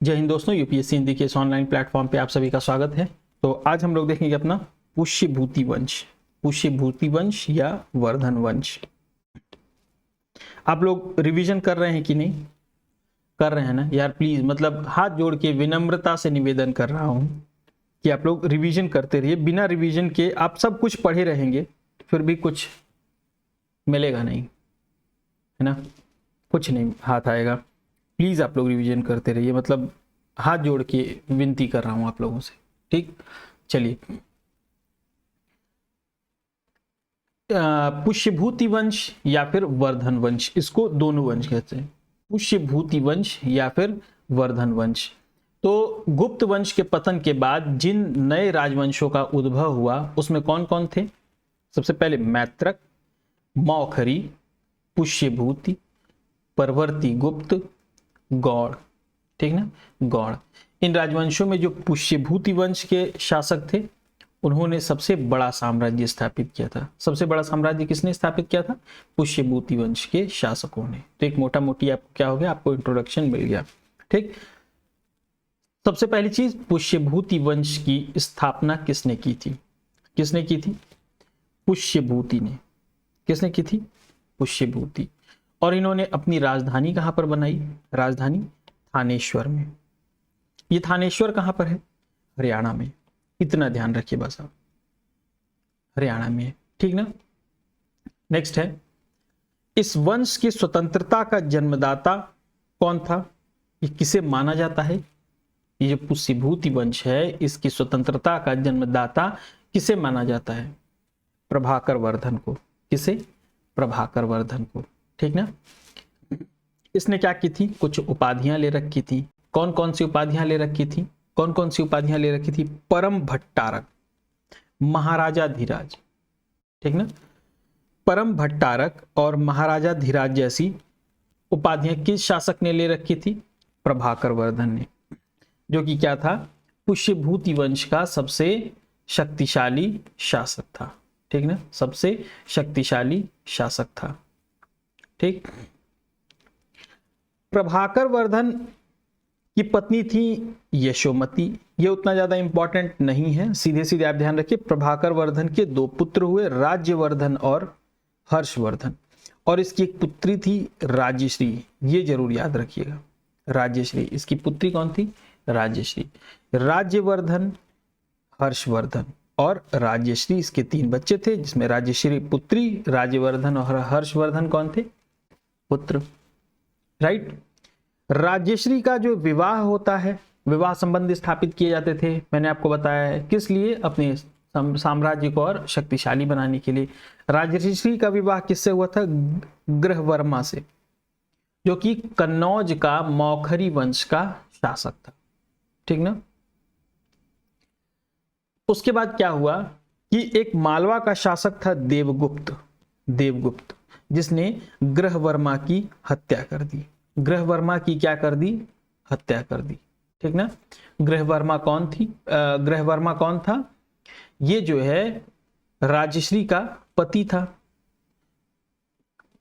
जय हिंद दोस्तों, यूपीएससी हिंदी के इस ऑनलाइन प्लेटफॉर्म पे आप सभी का स्वागत है। तो आज हम लोग देखेंगे अपना पुष्यभूति वंश, पुष्यभूति वंश या वर्धन वंश। आप लोग रिवीजन कर रहे हैं कि नहीं? कर रहे हैं ना यार? प्लीज मतलब हाथ जोड़ के विनम्रता से निवेदन कर रहा हूं कि आप लोग रिवीजन करते रहिए। बिना रिवीजन के आप सब कुछ पढ़े रहेंगे फिर भी कुछ मिलेगा नहीं, है ना? कुछ नहीं हाथ आएगा। प्लीज आप लोग रिवीजन करते रहिए, मतलब हाथ जोड़ के विनती कर रहा हूं आप लोगों से। ठीक, चलिए। पुष्यभूति वंश या फिर वर्धन वंश, इसको दोनों वंश कहते हैं, पुष्यभूति वंश या फिर वर्धन वंश। तो गुप्त वंश के पतन के बाद जिन नए राजवंशों का उद्भव हुआ उसमें कौन कौन थे? सबसे पहले मैत्रक, मौखरी, पुष्यभूति, परवर्ती गुप्त, गौड़। ठीक ना, गौड़। इन राजवंशों में जो पुष्यभूति वंश के शासक थे उन्होंने सबसे बड़ा साम्राज्य स्थापित किया था। सबसे बड़ा साम्राज्य किसने स्थापित किया था? पुष्यभूति वंश के शासकों ने। तो एक मोटा मोटी आपको क्या हो गया, आपको इंट्रोडक्शन मिल गया। ठीक, सबसे पहली चीज, पुष्यभूति वंश की स्थापना किसने की थी? किसने की थी? पुष्यभूति ने। किसने की थी? पुष्यभूति। और इन्होंने अपनी राजधानी कहां पर बनाई? राजधानी थानेश्वर में। ये थानेश्वर कहां पर है? हरियाणा में। इतना ध्यान रखिए बस आप, हरियाणा में है। ठीक ना। नेक्स्ट है, इस वंश की स्वतंत्रता का जन्मदाता कौन था? ये किसे माना जाता है? ये जो पुष्यभूति वंश है इसकी स्वतंत्रता का जन्मदाता किसे माना जाता है? प्रभाकर वर्धन को। किसे? प्रभाकर वर्धन को। ठीक ना। इसने क्या की थी? कुछ उपाधियां ले रखी थी। कौन कौन सी उपाधियां ले रखी थी? कौन कौन सी उपाधियां ले रखी थी? परम भट्टारक, महाराजा धीराज। ठीक ना। परम भट्टारक और महाराजा धीराज जैसी उपाधियां किस शासक ने ले रखी थी? प्रभाकर वर्धन ने, जो कि क्या था? पुष्यभूति वंश का सबसे शक्तिशाली शासक था। ठीक ना, सबसे शक्तिशाली शासक था। ठीक। प्रभाकर वर्धन की पत्नी थी यशोमती। ये उतना ज्यादा इंपॉर्टेंट नहीं है, सीधे सीधे आप ध्यान रखिए। प्रभाकर वर्धन के दो पुत्र हुए, राज्यवर्धन और हर्षवर्धन। और इसकी एक पुत्री थी राज्यश्री, ये जरूर याद रखिएगा। राज्यश्री, इसकी पुत्री कौन थी? राज्यश्री। राज्यवर्धन, हर्षवर्धन और राज्यश्री, इसके तीन बच्चे थे, जिसमें राज्यश्री पुत्री, राज्यवर्धन और हर्षवर्धन कौन थे? पुत्र। राइट। राज्यश्री का जो विवाह होता है, विवाह संबंध स्थापित किए जाते थे, मैंने आपको बताया है किस लिए? अपने साम्राज्य को और शक्तिशाली बनाने के लिए। राज्यश्री का विवाह किससे हुआ था? ग्रहवर्मा से, जो कि कन्नौज का मौखरी वंश का शासक था। ठीक ना। उसके बाद क्या हुआ कि एक मालवा का शासक था देवगुप्त, देवगुप्त, जिसने ग्रहवर्मा की हत्या कर दी। ग्रहवर्मा की क्या कर दी? हत्या कर दी। ठीक ना। ग्रहवर्मा कौन थी? ग्रहवर्मा कौन था? ये जो है राजश्री का पति था।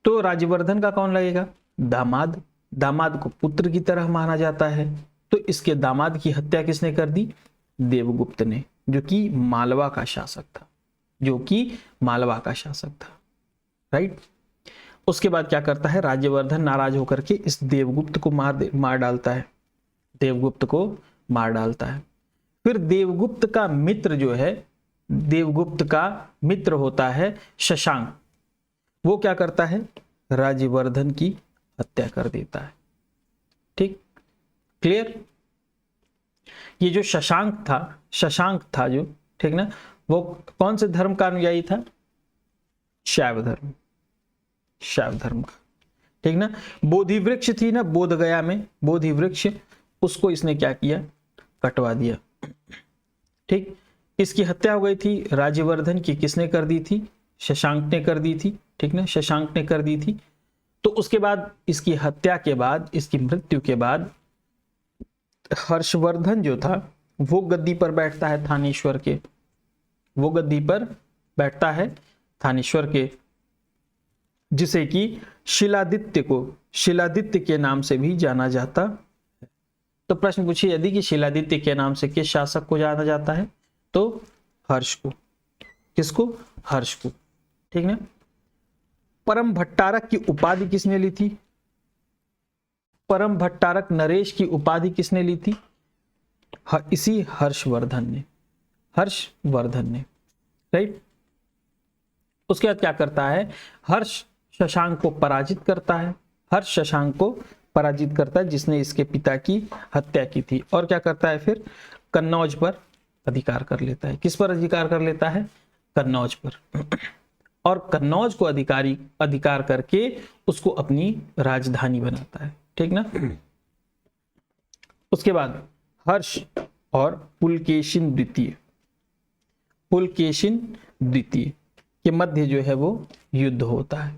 तो राज्यवर्धन का कौन लगेगा? दामाद। दामाद को पुत्र की तरह माना जाता है। तो इसके दामाद की हत्या किसने कर दी? देवगुप्त ने, जो कि मालवा का शासक था, जो कि मालवा का शासक था। राइट। उसके बाद क्या करता है? राज्यवर्धन नाराज होकर के इस देवगुप्त को मार डालता है। देवगुप्त को मार डालता है। फिर देवगुप्त का मित्र जो है, देवगुप्त का मित्र होता है शशांक, वो क्या करता है? राज्यवर्धन की हत्या कर देता है। ठीक, क्लियर। ये जो शशांक था जो, ठीक ना, वो कौन से धर्म का अनुयायी था? शैव धर्म, शैव धर्म का। ठीक ना। बोधि वृक्ष थी ना बोध गया में, बोधि वृक्ष, उसको इसने क्या किया? कटवा दिया। ठीक। इसकी हत्या हो गई थी राज्यवर्धन की, किसने कर दी थी? शशांक ने कर दी थी। ठीक ना, शशांक ने कर दी थी। तो उसके बाद इसकी हत्या के बाद, इसकी मृत्यु के बाद हर्षवर्धन जो था वो गद्दी पर बैठता है थानेश्वर के, वो गद्दी पर बैठता है थानेश्वर के, जिसे कि शिलादित्य को, शिलादित्य के नाम से भी जाना जाता है। तो प्रश्न पूछिए यदि कि शिलादित्य के नाम से किस शासक को जाना जाता है, तो हर्ष को। किसको? हर्ष को। ठीक ना। परम भट्टारक की उपाधि किसने ली थी? परम भट्टारक नरेश की उपाधि किसने ली थी? इसी हर्षवर्धन ने। हर्षवर्धन ने, राइट। उसके बाद क्या करता है? हर्ष शशांक को पराजित करता है। हर्ष शशांक को पराजित करता है जिसने इसके पिता की हत्या की थी। और क्या करता है फिर? कन्नौज पर अधिकार कर लेता है। किस पर अधिकार कर लेता है? कन्नौज पर। और कन्नौज को अधिकार करके उसको अपनी राजधानी बनाता है। ठीक ना। उसके बाद हर्ष और पुलकेशिन द्वितीय के मध्य जो है वो युद्ध होता है।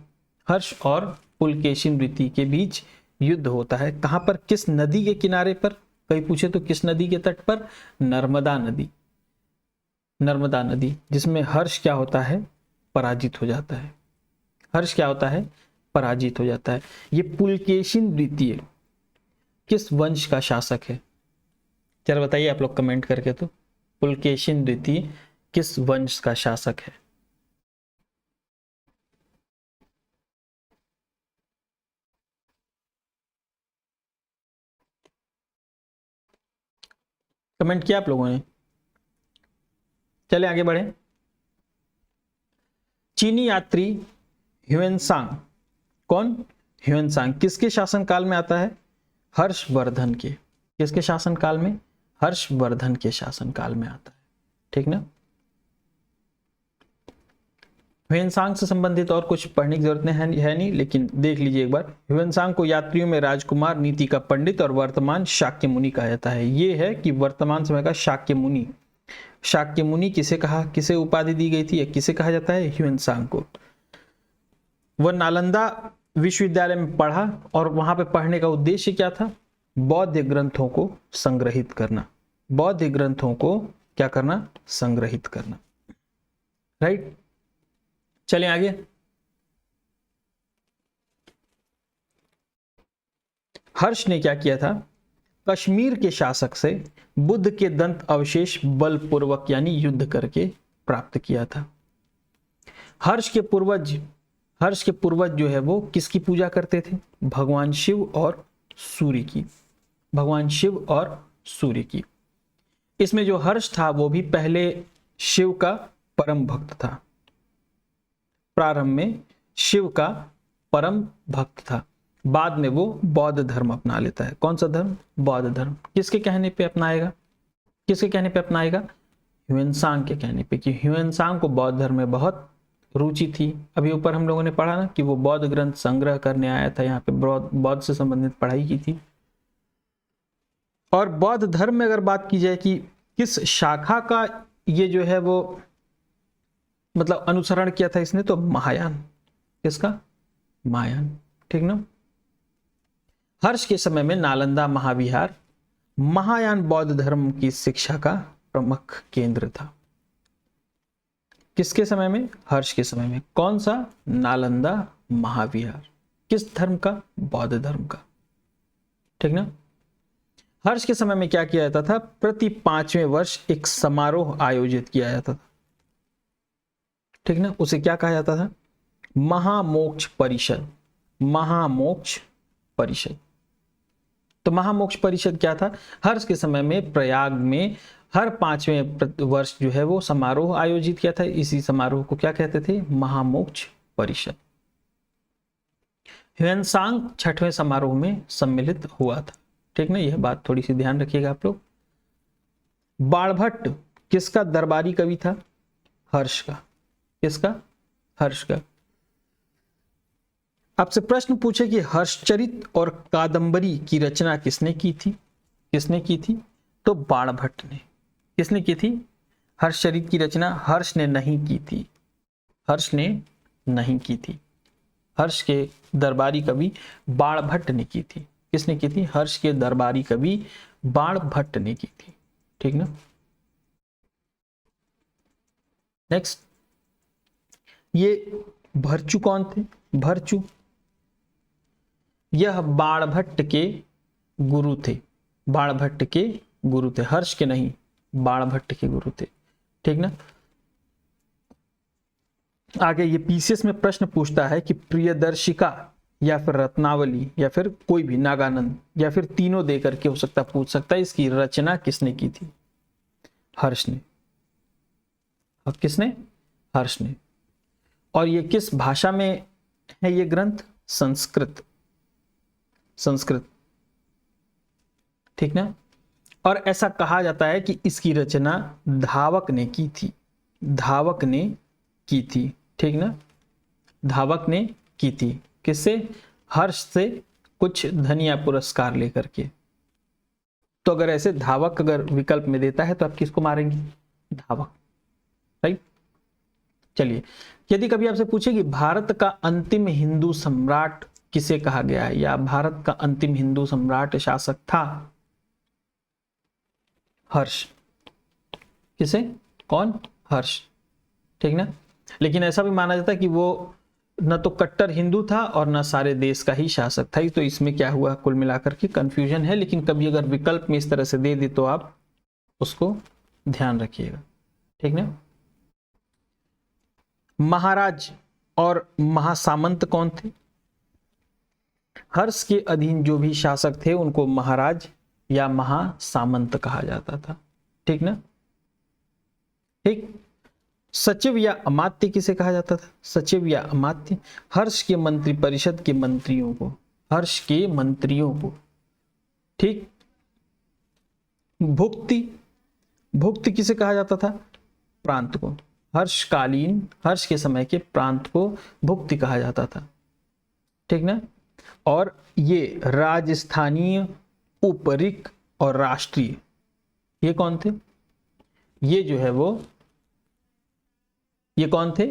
हर्ष और पुलकेशिन द्वितीय के बीच युद्ध होता है। कहां पर? किस नदी के किनारे पर? कहीं पूछे तो किस नदी के तट पर? नर्मदा नदी। नर्मदा नदी, जिसमें हर्ष क्या होता है? पराजित हो जाता है। हर्ष क्या होता है? पराजित हो जाता है। ये पुलकेशिन द्वितीय किस वंश का शासक है? चलो बताइए आप लोग कमेंट करके। तो पुलकेशिन द्वितीय किस वंश का शासक है? कमेंट किया आप लोगों ने? चले आगे बढ़े। चीनी यात्री ह्वेनसांग, कौन? ह्वेनसांग किसके शासनकाल में आता है? हर्षवर्धन के। किसके शासनकाल में? हर्षवर्धन के शासनकाल में आता है। ठीक ना। ह्वेनसांग से संबंधित और कुछ पढ़ने की जरूरत है नहीं, लेकिन देख लीजिए एक बार। ह्वेनसांग को यात्रियों में राजकुमार, नीति का पंडित और वर्तमान शाक्य मुनि कहा जाता है। ये है कि वर्तमान समय का शाक्य मुनि। शाक्य मुनि किसे कहा, किसे उपाधि दी गई थी, किसे कहा जाता है? ह्वेनसांग को। वह नालंदा विश्वविद्यालय में पढ़ा और वहां पे पढ़ने का उद्देश्य क्या था? बौद्ध ग्रंथों को संग्रहित करना। बौद्ध ग्रंथों को क्या करना? संग्रहित करना। राइट। चलें आगे। हर्ष ने क्या किया था? कश्मीर के शासक से बुद्ध के दंत अवशेष बलपूर्वक यानी युद्ध करके प्राप्त किया था। हर्ष के पूर्वज जो है वो किसकी पूजा करते थे? भगवान शिव और सूर्य की। भगवान शिव और सूर्य की। इसमें जो हर्ष था वो भी पहले शिव का परम भक्त था। प्रारंभ में शिव का परम भक्त था, बाद में वो बौद्ध धर्म अपना लेता है। कौन सा धर्म? बौद्ध धर्म। किसके कहने पे अपनाएगा? किसके कहने पे अपनाएगा? ह्वेनसांग के कहने पे, कि ह्वेनसांग को बौद्ध धर्म में बहुत रुचि थी। अभी ऊपर हम लोगों ने पढ़ा ना कि वो बौद्ध ग्रंथ संग्रह करने आया था, यहाँ पे बौद्ध से संबंधित पढ़ाई की थी। और बौद्ध धर्म में अगर बात की जाए कि किस शाखा का ये जो है वो मतलब अनुसरण किया था इसने, तो महायान। किसका? महायान। ठीक ना। हर्ष के समय में नालंदा महाविहार महायान बौद्ध धर्म की शिक्षा का प्रमुख केंद्र था। किसके समय में? हर्ष के समय में। कौन सा? नालंदा महाविहार। किस धर्म का? बौद्ध धर्म का। ठीक ना। हर्ष के समय में क्या किया जाता था? प्रति 5वें वर्ष एक समारोह आयोजित किया जाता था। ठीक ना। उसे क्या कहा जाता था? महामोक्ष परिषद। महामोक्ष परिषद। तो महामोक्ष परिषद क्या था? हर्ष के समय में प्रयाग में हर 5वें वर्ष जो है वो समारोह आयोजित किया था। इसी समारोह को क्या कहते थे? महामोक्ष परिषद। ह्वेनसांग 6वें समारोह में सम्मिलित हुआ था। ठीक ना। यह बात थोड़ी सी ध्यान रखिएगा आप लोग। बाणभट्ट किसका दरबारी कवि था? हर्ष का। किसका? हर्ष का। आपसे प्रश्न पूछे कि हर्षचरित और कादंबरी की रचना किसने की थी? किसने की थी? तो बाणभट्ट ने। किसने की थी? हर्षचरित की रचना हर्ष ने नहीं की थी। हर्ष ने नहीं की थी। हर्ष के दरबारी कवि बाणभट्ट ने की थी। किसने की थी? हर्ष के दरबारी कवि बाणभट्ट ने की थी। ठीक ना। नेक्स्ट, ये भरचू कौन थे? भरचू यह बाणभट्ट के गुरु थे। बाणभट्ट के गुरु थे, हर्ष के नहीं, बाणभट्ट के गुरु थे। ठीक ना। आगे ये पीसीएस में प्रश्न पूछता है कि प्रियदर्शिका या फिर रत्नावली या फिर कोई भी नागानंद या फिर तीनों दे करके हो सकता, पूछ सकता है, इसकी रचना किसने की थी? हर्ष ने। अब किसने? हर्ष ने। और ये किस भाषा में है ये ग्रंथ? संस्कृत। संस्कृत। ठीक ना। और ऐसा कहा जाता है कि इसकी रचना धावक ने की थी। धावक ने की थी। ठीक ना। धावक ने की थी। किससे? हर्ष से कुछ धनिया पुरस्कार लेकर के। तो अगर ऐसे धावक अगर विकल्प में देता है तो आप किसको मारेंगे? धावक। राइट। चलिए, यदि कभी आपसे पूछे कि भारत का अंतिम हिंदू सम्राट किसे कहा गया है, या भारत का अंतिम हिंदू सम्राट शासक था? हर्ष। किसे? कौन? हर्ष। ठीक ना। लेकिन ऐसा भी माना जाता है कि वो न तो कट्टर हिंदू था और न सारे देश का ही शासक था। तो इसमें क्या हुआ, कुल मिलाकर के कंफ्यूजन है। लेकिन कभी अगर विकल्प में इस तरह से दे दी तो आप उसको ध्यान रखिएगा। ठीक ना। महाराज और महासामंत कौन थे? हर्ष के अधीन जो भी शासक थे उनको महाराज या महासामंत कहा जाता था। ठीक ना। ठीक। सचिव या अमात्य किसे कहा जाता था? सचिव या अमात्य हर्ष के मंत्री परिषद के मंत्रियों को, हर्ष के मंत्रियों को। ठीक। भुक्ति, भुक्ति किसे कहा जाता था? प्रांत को। हर्षकालीन, हर्ष के समय के प्रांत को भुक्ति कहा जाता था। ठीक ना। और ये राजस्थानीय, उपरिक और राष्ट्रीय, ये कौन थे? ये जो है वो, ये कौन थे?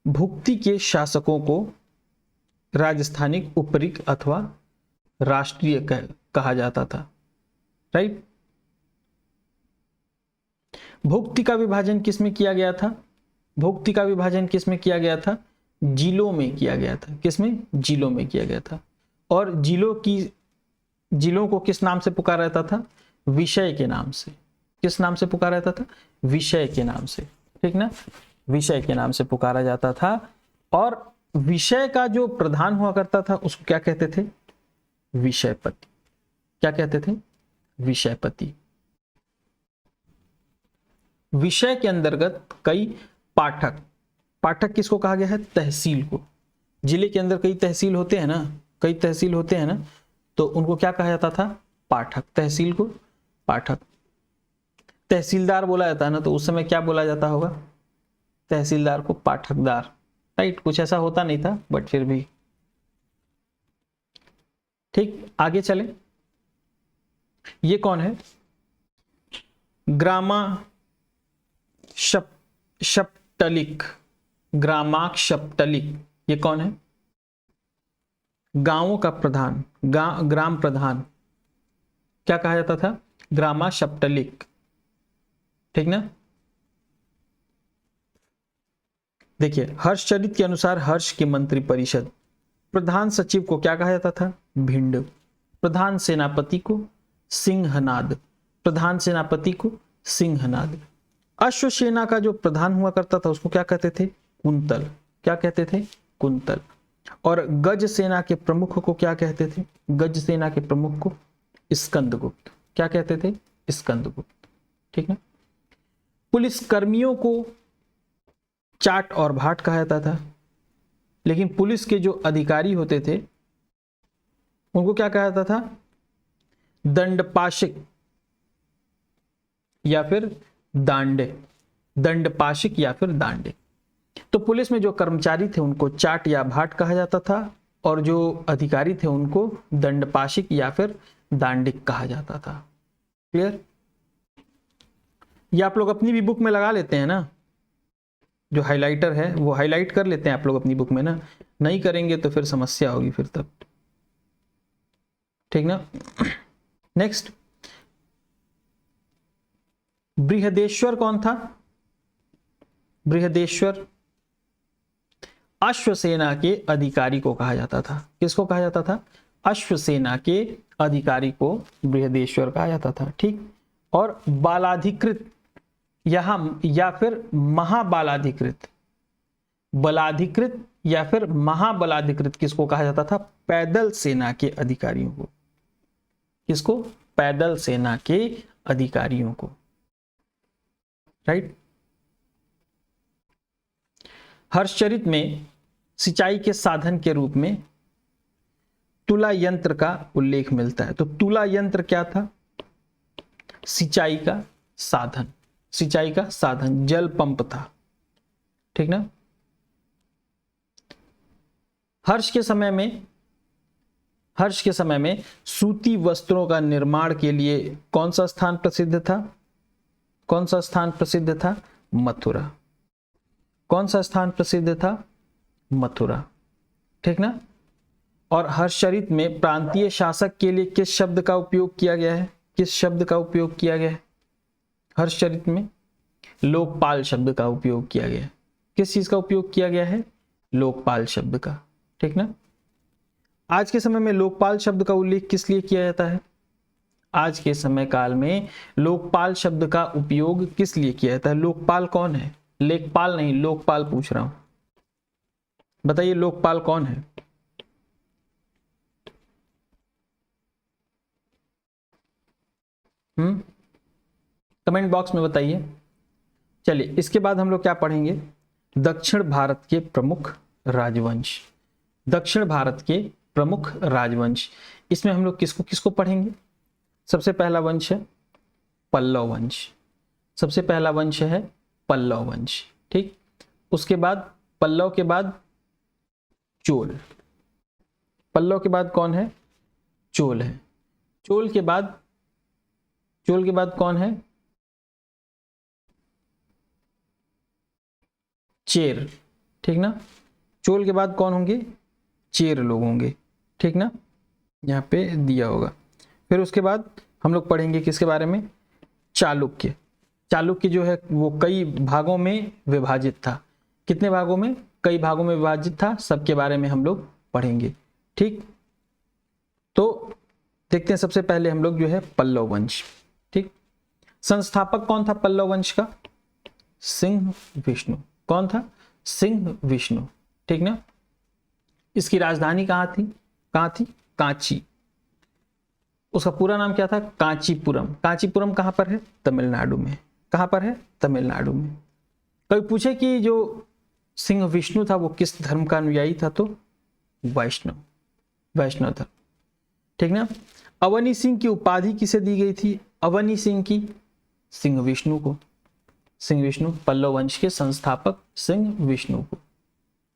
भुक्ति के शासकों को राजस्थानिक, उपरिक अथवा राष्ट्रीय कहा जाता था। राइट। भुक्ति का विभाजन किस में किया गया था? भुक्ति का विभाजन किस में किया गया था? जिलों में किया गया था। किस में? जिलों में किया गया था। और जिलों को किस नाम से पुकारा जाता था? विषय के नाम से। किस नाम से पुकारा जाता था? विषय के नाम से। ठीक ना। विषय के नाम से पुकारा जाता था। और विषय का जो प्रधान हुआ करता था उसको क्या कहते थे? विषयपति। क्या कहते थे? विषयपति। विषय के अंतर्गत कई पाठक, पाठक किसको कहा गया है? तहसील को। जिले के अंदर कई तहसील होते हैं ना, कई तहसील होते हैं ना, तो उनको क्या कहा जाता था? पाठक। तहसील को पाठक। तहसीलदार बोला जाता है ना, तो उस समय क्या बोला जाता होगा? तहसीलदार को पाठकदार। राइट। कुछ ऐसा होता नहीं था बट फिर भी। ठीक। आगे चले। ये कौन है? ग्रामा शप्तलिक। ग्रामाक्षप्तलिक, ये कौन है? गांवों का प्रधान, ग्राम प्रधान। क्या कहा जाता था? ग्रामाशप्तलिक। ठीक ना। देखिए, हर्षचरित के अनुसार हर्ष की मंत्री परिषद, प्रधान सचिव को क्या कहा जाता था? भिंड। प्रधान सेनापति को सिंहनाद। प्रधान सेनापति को सिंहनाद। अश्वसेना का जो प्रधान हुआ करता था उसको क्या कहते थे? कुंतल। क्या कहते थे? कुंतल। और गज सेना के प्रमुख को क्या कहते थे? गज सेना के प्रमुख को स्कंदगुप्त। क्या कहते थे? स्कंदगुप्त। ठीक है। पुलिस कर्मियों को चाट और भाट कहा जाता था। लेकिन पुलिस के जो अधिकारी होते थे उनको क्या कहा जाता था? दंडपाशिक या फिर दांडे। दंडपाशिक या फिर दांडे। तो पुलिस में जो कर्मचारी थे उनको चाट या भाट कहा जाता था और जो अधिकारी थे उनको दंडपाशिक या फिर दांडिक कहा जाता था। क्लियर? ये आप लोग अपनी भी बुक में लगा लेते हैं ना, जो हाइलाइटर है वो हाईलाइट कर लेते हैं आप लोग अपनी बुक में ना, नहीं करेंगे तो फिर समस्या होगी फिर तब। ठीक ना। नेक्स्ट, बृहदेश्वर कौन था? बृहदेश्वर अश्वसेना के अधिकारी को कहा जाता था। किसको कहा जाता था? अश्वसेना के अधिकारी को बृहदेश्वर कहा जाता था। ठीक, और बालाधिकृत या फिर महाबालाधिकृत, बलाधिकृत या फिर महाबलाधिकृत किसको कहा जाता था? पैदल सेना के अधिकारियों को। किसको? पैदल सेना के अधिकारियों को। राइट। हर्षचरित में सिंचाई के साधन के रूप में तुला यंत्र का उल्लेख मिलता है। तो तुला यंत्र क्या था? सिंचाई का साधन, सिंचाई का साधन, जल पंप था। ठीक ना। हर्ष के समय में सूती वस्त्रों का निर्माण के लिए कौन सा स्थान प्रसिद्ध था? कौन सा स्थान प्रसिद्ध था? मथुरा। कौन सा स्थान प्रसिद्ध था? मथुरा। ठीक ना। और हर्षचरित में प्रांतीय शासक के लिए किस शब्द का उपयोग किया गया है? किस शब्द का उपयोग किया गया है? हर्षचरित में लोकपाल शब्द का उपयोग किया गया है। किस चीज का उपयोग किया गया है? लोकपाल शब्द का। ठीक ना। आज के समय में लोकपाल शब्द का उल्लेख किस लिए किया जाता है? आज के समय काल में लोकपाल शब्द का उपयोग किस लिए किया जाता है? लोकपाल कौन है? लेखपाल नहीं, लोकपाल पूछ रहा हूं। बताइए लोकपाल कौन है? कमेंट बॉक्स में बताइए। चलिए, इसके बाद हम लोग क्या पढ़ेंगे? दक्षिण भारत के प्रमुख राजवंश। दक्षिण भारत के प्रमुख राजवंश, इसमें हम लोग किसको किसको पढ़ेंगे? सबसे पहला वंश है पल्लव वंश। सबसे पहला वंश है पल्लव वंश। ठीक, उसके बाद पल्लव के बाद चोल। पल्लव के बाद कौन है? चोल है। चोल के बाद कौन है? चेर। ठीक ना। चोल के बाद कौन होंगे? चेर लोग होंगे। ठीक ना, यहाँ पे दिया होगा। फिर उसके बाद हम लोग पढ़ेंगे किसके बारे में? चालुक्य। चालुक्य जो है वो कई भागों में विभाजित था। कितने भागों में? कई भागों में विभाजित था। सबके बारे में हम लोग पढ़ेंगे। ठीक, तो देखते हैं सबसे पहले हम लोग जो है पल्लव वंश। ठीक, संस्थापक कौन था पल्लव वंश का? सिंह विष्णु। कौन था? सिंह विष्णु। ठीक ना। इसकी राजधानी कहाँ थी? कहाँ थी? कांची। उसका पूरा नाम क्या था? कांचीपुरम। कांचीपुरम कहाँ पर है? तमिलनाडु में। कहाँ पर है? तमिलनाडु में। कभी पूछे कि जो सिंह विष्णु था वो किस धर्म का अनुयायी था? तो वैष्णव, वैष्णव धर्म। ठीक ना। अवनी सिंह की उपाधि किसे दी गई थी? अवनी सिंह की? सिंह विष्णु को। सिंह विष्णु, पल्लव वंश के संस्थापक सिंह विष्णु को।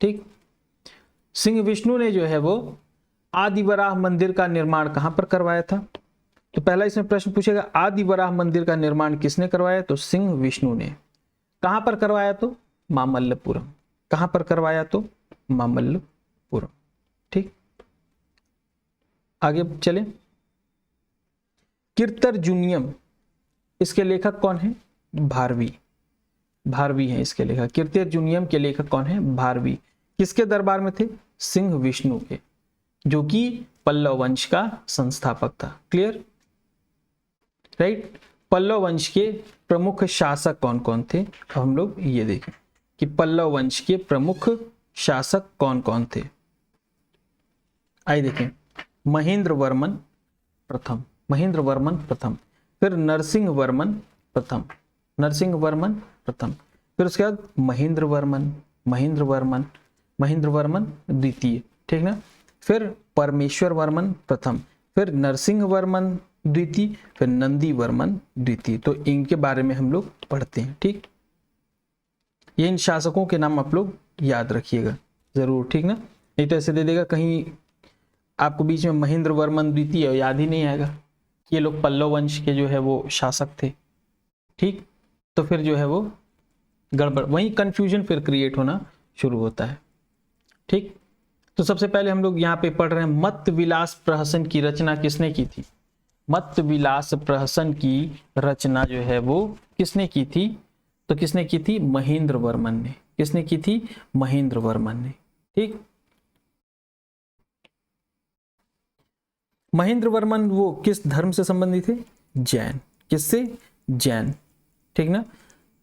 ठीक, सिंह विष्णु ने जो है वो आदिवराह मंदिर का निर्माण कहां पर करवाया था? तो पहला इसमें प्रश्न पूछेगा आदिवराह मंदिर का निर्माण किसने करवाया? तो सिंह विष्णु ने। कहां पर करवाया? तो मामल्लपुरम। कहां पर करवाया? तो मामल्लपुरम। ठीक, आगे चले। कीर्तर्जुनियम, इसके लेखक कौन है? भारवी। भारवी है इसके लेखक। कीर्तर्जुनियम के लेखक कौन है? भारवी। किसके दरबार में थे? सिंह विष्णु के, जो कि पल्लव वंश का संस्थापक था। क्लियर? राइट। पल्लव वंश के प्रमुख शासक कौन कौन थे? तो हम लोग ये देखें कि पल्लव वंश के प्रमुख शासक कौन कौन थे। आइए देखें। महेंद्र वर्मन प्रथम, महेंद्र वर्मन प्रथम। फिर नरसिंह वर्मन प्रथम, नरसिंह वर्मन प्रथम। फिर उसके बाद महेंद्र वर्मन, महेंद्र वर्मन, महेंद्र वर्मन द्वितीय। ठीक ना। फिर परमेश्वर वर्मन प्रथम, फिर नरसिंह वर्मन द्वितीय, फिर नंदी वर्मन द्वितीय। तो इनके बारे में हम लोग पढ़ते हैं। ठीक, ये इन शासकों के नाम आप लोग याद रखिएगा जरूर। ठीक ना, नहीं तो ऐसे दे देगा कहीं आपको बीच में महेंद्र वर्मन द्वितीय याद ही नहीं आएगा। ये लोग पल्लव वंश के जो है वो शासक थे। ठीक, तो फिर जो है वो गड़बड़, वहीं कंफ्यूजन फिर क्रिएट होना शुरू होता है। ठीक, तो सबसे पहले हम लोग यहाँ पे पढ़ रहे हैं मत्त विलास प्रहसन की रचना किसने की थी? मत्त विलास प्रहसन की रचना जो है वो किसने की थी? तो किसने की थी? महेंद्र वर्मन ने। किसने की थी? महेंद्र वर्मन ने। ठीक, महेंद्र वर्मन वो किस धर्म से संबंधित थे? जैन। किससे? जैन, ठीक ना।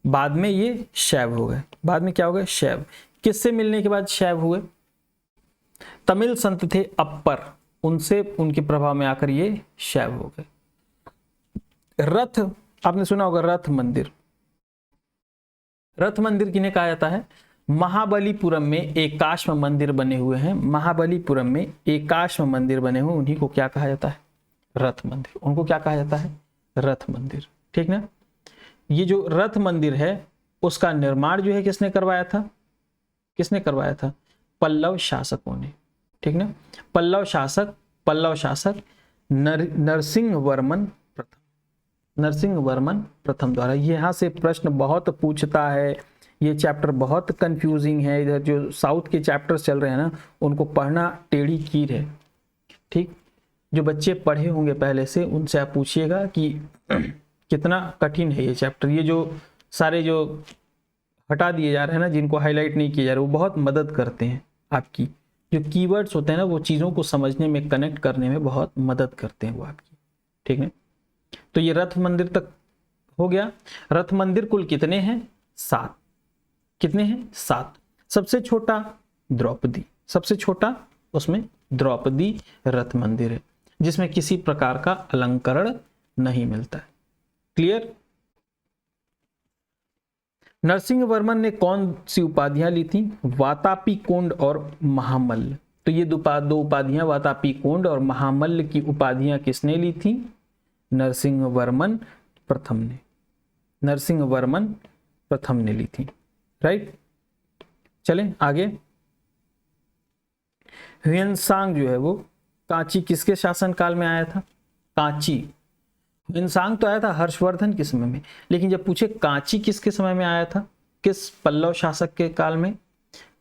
बाद में ये शैव हो गए, बाद में क्या हो गए? शैव। किससे मिलने के बाद शैव हुए? तमिल संत थे अप्पर, उनसे उनके प्रभाव में आकर ये शैव हो गए। रथ, आपने सुना होगा रथ मंदिर। रथ मंदिर किन्हें कहा जाता है? महाबलीपुरम में एकाश्म मंदिर बने हुए हैं, महाबलीपुरम में एकाश्म मंदिर बने हुए, उन्हीं को क्या कहा जाता है? रथ मंदिर। उनको क्या कहा जाता है? रथ मंदिर, ठीक ना। ये जो रथ मंदिर है उसका निर्माण जो है किसने करवाया था? किसने करवाया था? पल्लव शासकों ने, ठीक ना। पल्लव शासक नरसिंह वर्मन प्रथम, नरसिंह वर्मन प्रथम द्वारा। यहाँ से प्रश्न बहुत पूछता है, ये चैप्टर बहुत कंफ्यूजिंग है। इधर जो साउथ के चैप्टर्स चल रहे हैं ना, उनको पढ़ना टेढ़ी कीर है, ठीक। जो बच्चे पढ़े होंगे पहले से, उनसे आप पूछिएगा कि कितना कठिन है ये चैप्टर। ये जो सारे जो हटा दिए जा रहे हैं ना, जिनको हाईलाइट नहीं किए जा रहे, वो बहुत मदद करते हैं आपकी। जो कीवर्ड्स होते हैं ना, वो चीज़ों को समझने में, कनेक्ट करने में बहुत मदद करते हैं वो आपकी, ठीक है। तो ये रथ मंदिर तक हो गया। रथ मंदिर कुल कितने हैं? 7। कितने हैं? 7। सबसे छोटा द्रौपदी, सबसे छोटा उसमें द्रौपदी रथ मंदिर है, जिसमें किसी प्रकार का अलंकरण नहीं मिलता है। क्लियर? नरसिंह वर्मन ने कौन सी उपाधियां ली थी? वातापी कोंड और महामल्ल। तो ये दो उपाधियां, वातापी कोंड और महामल्ल की उपाधियां किसने ली थी? नरसिंह वर्मन प्रथम ने, नरसिंह वर्मन प्रथम ने ली थी, राइट। चलें आगे। ह्वेनसांग जो है वो कांची किसके शासन काल में आया था? कांची, ह्वेनसांग तो आया था हर्षवर्धन के समय में, लेकिन जब पूछे कांची किसके समय में आया था, किस पल्लव शासक के काल में?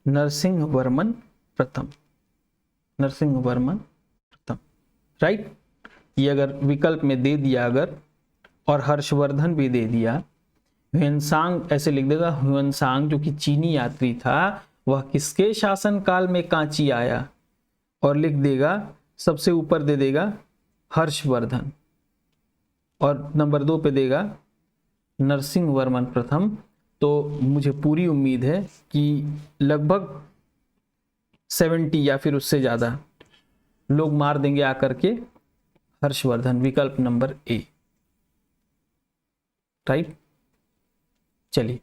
नरसिंह वर्मन प्रथम, नरसिंह वर्मन प्रथम, राइट। ये अगर विकल्प में दे दिया अगर, और हर्षवर्धन भी दे दिया, ह्वेनसांग ऐसे लिख देगा, ह्वेनसांग जो कि चीनी यात्री था, वह किसके शासन काल में कांची आया, और लिख देगा सबसे ऊपर दे देगा हर्षवर्धन, और नंबर 2 पे देगा नरसिंह वर्मन प्रथम। तो मुझे पूरी उम्मीद है कि लगभग 70 या फिर उससे ज़्यादा लोग मार देंगे आकर के हर्षवर्धन, विकल्प नंबर ए, राइट। चलिए,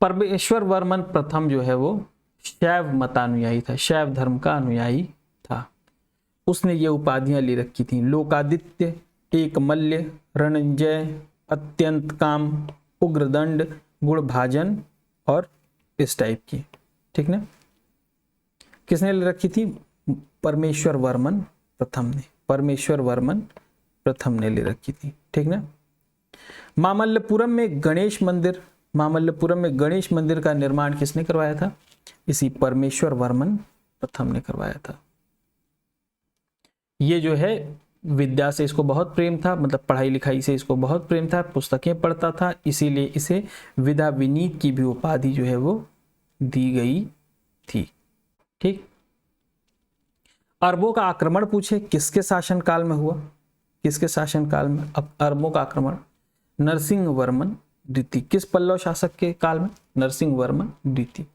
परमेश्वर वर्मन प्रथम जो है वो शैव मतानुयायी था, शैव धर्म का अनुयायी था। उसने ये उपाधियां ले रखी थी, लोकादित्य, एकमल्य, रणंजय, अत्यंत काम, उग्रदंड, गुणभाजन और इस टाइप की, ठीक ना। किसने ले रखी थी? परमेश्वर वर्मन प्रथम ने, परमेश्वर वर्मन प्रथम ने ले रखी थी, ठीक ना। मामल्लपुरम में गणेश मंदिर, मामल्लपुरम में गणेश मंदिर का निर्माण किसने करवाया था? इसी परमेश्वर वर्मन प्रथम ने करवाया था। ये जो है विद्या से इसको बहुत प्रेम था, मतलब पढ़ाई लिखाई से इसको बहुत प्रेम था, पुस्तकें पढ़ता था, इसीलिए इसे विद्या विनीत की भी उपाधि जो है वो दी गई थी, ठीक। अरबों का आक्रमण पूछे किसके शासन काल में हुआ? किसके शासन काल में अरबों का आक्रमण? नरसिंह वर्मन द्वितीय। किस पल्लव शासक के काल में? नरसिंह वर्मन द्वितीय।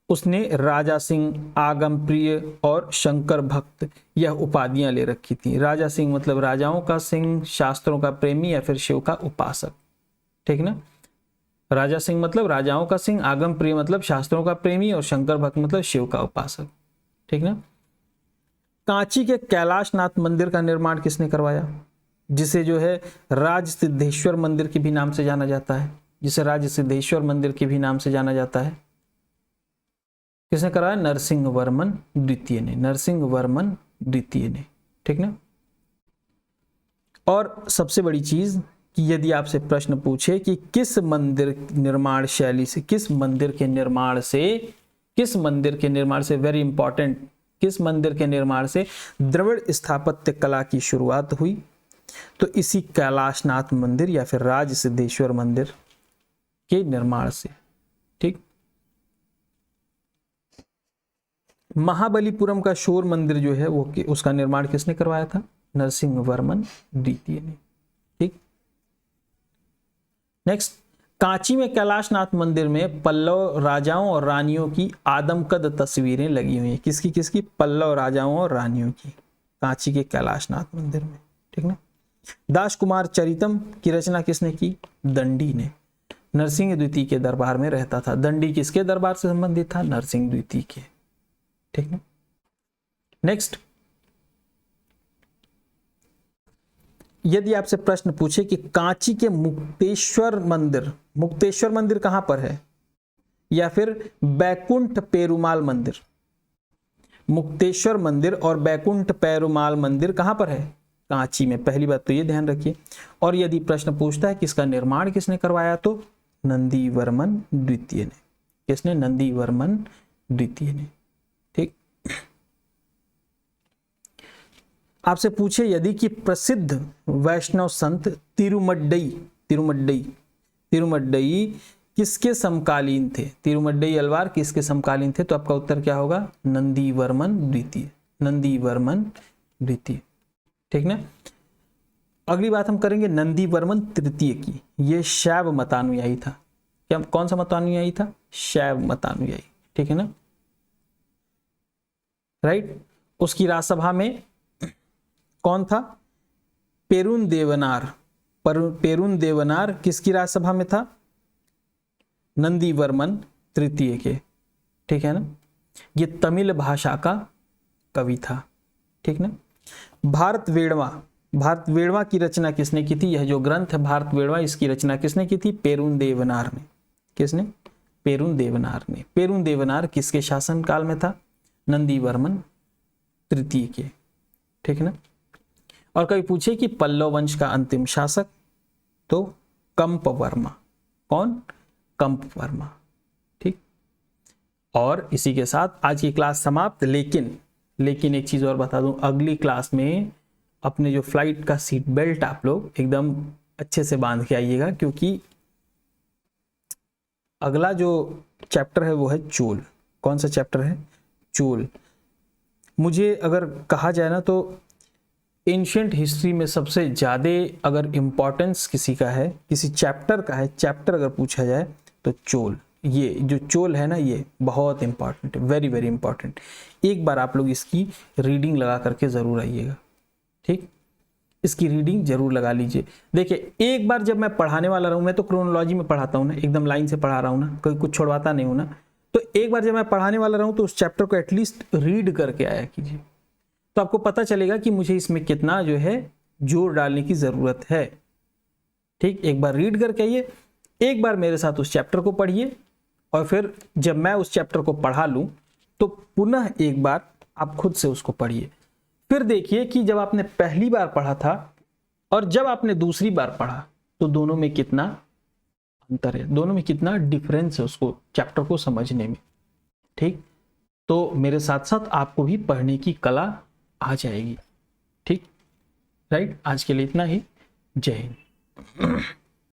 उसने राजा सिंह, आगम प्रिय और शंकर भक्त यह उपाधियां ले रखी थी। राजा सिंह मतलब राजाओं का सिंह, शास्त्रों का प्रेमी या फिर शिव का उपासक, ठीक ना। राजा सिंह मतलब राजाओं का सिंह, आगम प्रिय मतलब शास्त्रों का प्रेमी और शंकर भक्त मतलब शिव का उपासक, ठीक ना। कांची के कैलाशनाथ मंदिर का निर्माण किसने करवाया? जिसे जो है राज सिद्धेश्वर मंदिर के भी नाम से जाना जाता है, जिसे राज सिद्धेश्वर मंदिर के भी नाम से जाना जाता है। किसने कराया? नरसिंह वर्मन द्वितीय ने, नरसिंह वर्मन द्वितीय ने, ठीक ना। और सबसे बड़ी चीज कि यदि आपसे प्रश्न पूछे कि किस मंदिर निर्माण शैली से, किस मंदिर के निर्माण से, वेरी इंपॉर्टेंट, किस मंदिर के निर्माण से द्रविड़ स्थापत्य कला की शुरुआत हुई, तो इसी कैलाशनाथ मंदिर या फिर राज सिद्धेश्वर मंदिर के निर्माण से, ठीक। महाबलीपुरम का शोर मंदिर जो है वो उसका निर्माण किसने करवाया था? नरसिंह वर्मन द्वितीय ने। ठीक। नेक्स्ट, कांची में कैलाशनाथ मंदिर में पल्लव राजाओं और रानियों की आदमकद तस्वीरें लगी हुई हैं। किसकी किसकी? पल्लव राजाओं और रानियों की, कांची के कैलाशनाथ मंदिर में। ठीक ना। दास कुमार चरितम की रचना किसने की? दंडी ने। नरसिंह द्वितीय के दरबार में रहता था। दंडी किसके दरबार से संबंधित था? नरसिंह द्वितीय के। ठीक है। नेक्स्ट, यदि आपसे प्रश्न पूछे कि कांची के मुक्तेश्वर मंदिर कहां पर है, या फिर बैकुंठ पेरुमाल मंदिर, मुक्तेश्वर मंदिर और बैकुंठ पेरुमाल मंदिर कहां पर है? कांची में। पहली बात तो ये ध्यान रखिए। और यदि प्रश्न पूछता है कि इसका निर्माण किसने करवाया, तो नंदी वर्मन द्वितीय ने। किसने? नंदी वर्मन द्वितीय ने। ठीक। आपसे पूछे यदि कि प्रसिद्ध वैष्णव संत तिरुमड्डई किसके समकालीन थे? तिरुमड्डई अलवार किसके समकालीन थे? तो आपका उत्तर क्या होगा? नंदी वर्मन द्वितीय। नंदी वर्मन द्वितीय। ठीक ना। अगली बात हम करेंगे नंदी वर्मन तृतीय की। यह शैव मतानुयायी था। क्या? कौन सा मतानुयायी था? शैव मतानुयायी। ठीक है ना। राइट। उसकी राजसभा में कौन था? पेरुन देवनार किसकी राजसभा में था? नंदी वर्मन तृतीय के। ठीक है ना। ये तमिल भाषा का कवि था। ठीक ना। भारत वेड़वा की रचना किसने की थी? यह जो ग्रंथ है भारत वेड़वा, इसकी रचना किसने की थी? पेरुन देवनार ने। किसने? पेरुन देवनार ने। पेरुन देवनार किसके शासन काल में था? नंदी वर्मन तृतीय के। ठीक है ना। और कभी पूछे कि पल्लव वंश का अंतिम शासक, तो कंप वर्मा। कौन? कंप वर्मा। ठीक। और इसी के साथ आज की क्लास समाप्त। लेकिन एक चीज और बता दूं, अगली क्लास में अपने जो फ्लाइट का सीट बेल्ट आप लोग एकदम अच्छे से बांध के आइएगा, क्योंकि अगला जो चैप्टर है वो है चोल। कौन सा चैप्टर है? चोल। मुझे अगर कहा जाए ना, तो एंशिएंट हिस्ट्री में सबसे ज़्यादा अगर इम्पोर्टेंस किसी का है, किसी चैप्टर का है, चैप्टर अगर पूछा जाए तो चोल। ये जो चोल है ना, ये बहुत इंपॉर्टेंट है, वेरी वेरी इंपॉर्टेंट। एक बार आप लोग इसकी रीडिंग लगा करके ज़रूर आइएगा। ठीक। इसकी रीडिंग जरूर लगा लीजिए। देखिए, एक बार जब मैं पढ़ाने वाला रहूँ, मैं तो क्रोनोलॉजी में पढ़ाता हूँ ना, एकदम लाइन से पढ़ा रहा हूँ ना, कोई कुछ छोड़वाता नहीं हूँ ना, तो एक बार जब मैं पढ़ाने वाला रहूँ तो उस चैप्टर को एटलीस्ट रीड करके आया कीजिए, तो आपको पता चलेगा कि मुझे इसमें कितना जो है जोर डालने की ज़रूरत है। ठीक। एक बार रीड करके आइए, एक बार मेरे साथ उस चैप्टर को पढ़िए, और फिर जब मैं उस चैप्टर को पढ़ा लूँ तो पुनः एक बार आप खुद से उसको पढ़िए। फिर देखिए कि जब आपने पहली बार पढ़ा था और जब आपने दूसरी बार पढ़ा तो दोनों में कितना अंतर है, दोनों में कितना डिफरेंस है उसको चैप्टर को समझने में। ठीक। तो मेरे साथ साथ आपको भी पढ़ने की कला आ जाएगी। ठीक। राइट। आज के लिए इतना ही। जय हिंद।